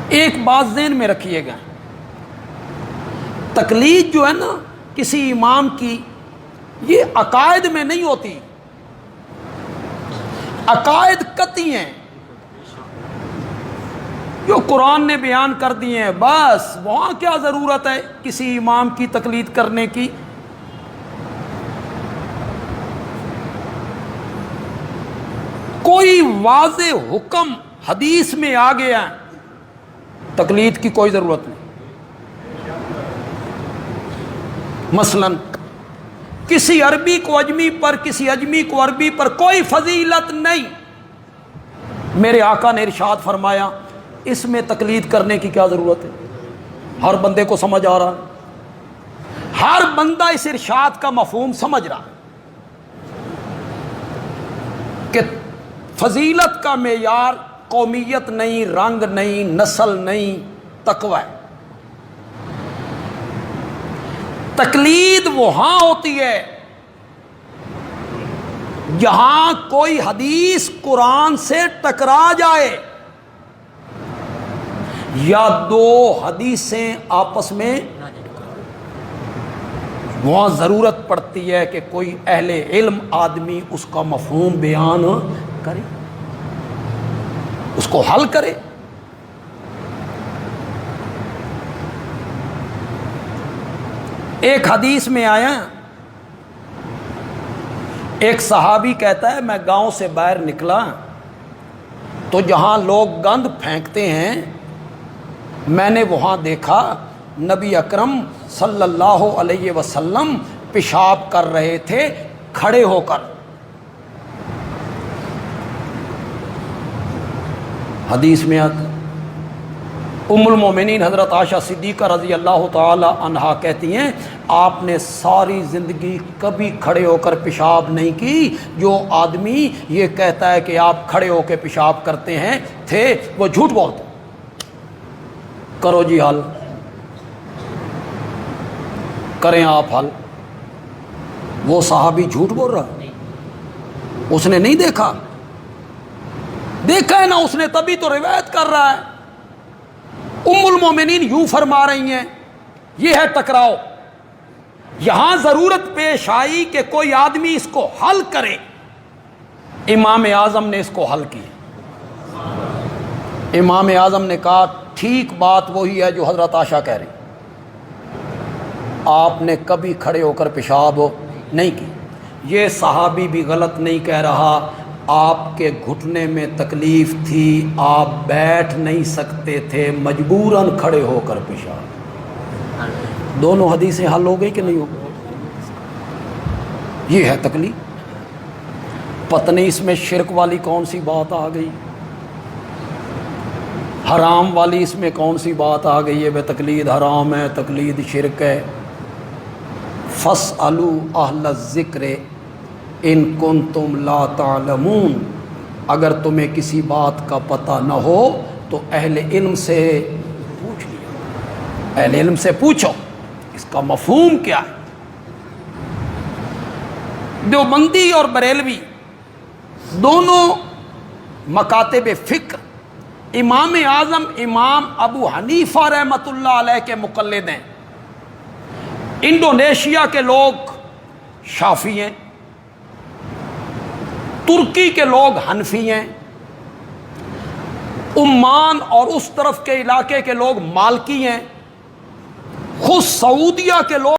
ایک بات ذہن میں رکھیے گا، تقلید جو ہے نا کسی امام کی، یہ عقائد میں نہیں ہوتی، عقائد قطعی ہیں جو قرآن نے بیان کر دیے ہیں، بس وہاں کیا ضرورت ہے کسی امام کی تقلید کرنے کی؟ کوئی واضح حکم حدیث میں آ گیا، تقلید کی کوئی ضرورت نہیں۔ مثلا کسی عربی کو اجمی پر، کسی اجمی کو عربی پر کوئی فضیلت نہیں، میرے آقا نے ارشاد فرمایا اس میں تقلید کرنے کی کیا ضرورت ہے؟ ہر بندے کو سمجھ آ رہا ہے، ہر بندہ اس ارشاد کا مفہوم سمجھ رہا ہے کہ فضیلت کا معیار قومیت نہیں، رنگ نہیں، نسل نہیں، تقوی ہے۔ تقلید وہاں ہوتی ہے جہاں کوئی حدیث قرآن سے ٹکرا جائے یا دو حدیثیں آپس میں، وہاں ضرورت پڑتی ہے کہ کوئی اہل علم آدمی اس کا مفہوم بیان کرے، اس کو حل کرے۔ ایک حدیث میں آیا، ایک صحابی کہتا ہے میں گاؤں سے باہر نکلا تو جہاں لوگ گند پھینکتے ہیں میں نے وہاں دیکھا نبی اکرم صلی اللہ علیہ وسلم پیشاب کر رہے تھے کھڑے ہو کر۔ حدیث میں آتا، ام المومنین حضرت عائشہ صدیقہ رضی اللہ تعالی عنہا کہتی ہیں آپ نے ساری زندگی کبھی کھڑے ہو کر پیشاب نہیں کی۔ جو آدمی یہ کہتا ہے کہ آپ کھڑے ہو کے پیشاب کرتے ہیں تھے وہ جھوٹ بولتے۔ کرو جی حل، کریں آپ حل۔ وہ صحابی جھوٹ بول رہا، اس نے نہیں دیکھا، دیکھا ہے نا اس نے، تبھی تو روایت کر رہا ہے۔ ام المومنین یوں فرما رہی ہیں یہ ہے ٹکراؤ، یہاں ضرورت پیش آئی کہ کوئی آدمی اس کو حل کرے، امام اعظم نے اس کو حل کیا۔ امام اعظم نے کہا ٹھیک بات وہی ہے جو حضرت عائشہ کہہ رہی، آپ نے کبھی کھڑے ہو کر پیشاب نہیں کی۔ یہ صحابی بھی غلط نہیں کہہ رہا، آپ کے گھٹنے میں تکلیف تھی، آپ بیٹھ نہیں سکتے تھے، مجبوراً کھڑے ہو کر پیشاب۔ دونوں حدیثیں حل ہو گئی کہ نہیں ہو گئی؟ یہ ہے تکلیف۔ پتہ نہیں اس میں شرک والی کون سی بات آ گئی، حرام والی اس میں کون سی بات آ گئی ہے؟ بے تقلید حرام ہے، تقلید شرک ہے۔ فَاسْأَلُوا أَهْلَ الذِّكْرِ إِن كُنتُمْ لَا تَعْلَمُونَ، اگر تمہیں کسی بات کا پتہ نہ ہو تو اہل علم سے پوچھ لیا، اہل علم سے پوچھو اس کا مفہوم کیا ہے۔ دیوبندی اور بریلوی دونوں مکاتب فکر امام اعظم امام ابو حنیفہ رحمۃ اللہ علیہ کے مقلد ہیں۔ انڈونیشیا کے لوگ شافعی ہیں، ترکی کے لوگ حنفی ہیں، عمان اور اس طرف کے علاقے کے لوگ مالکی ہیں، خود سعودیہ کے لوگ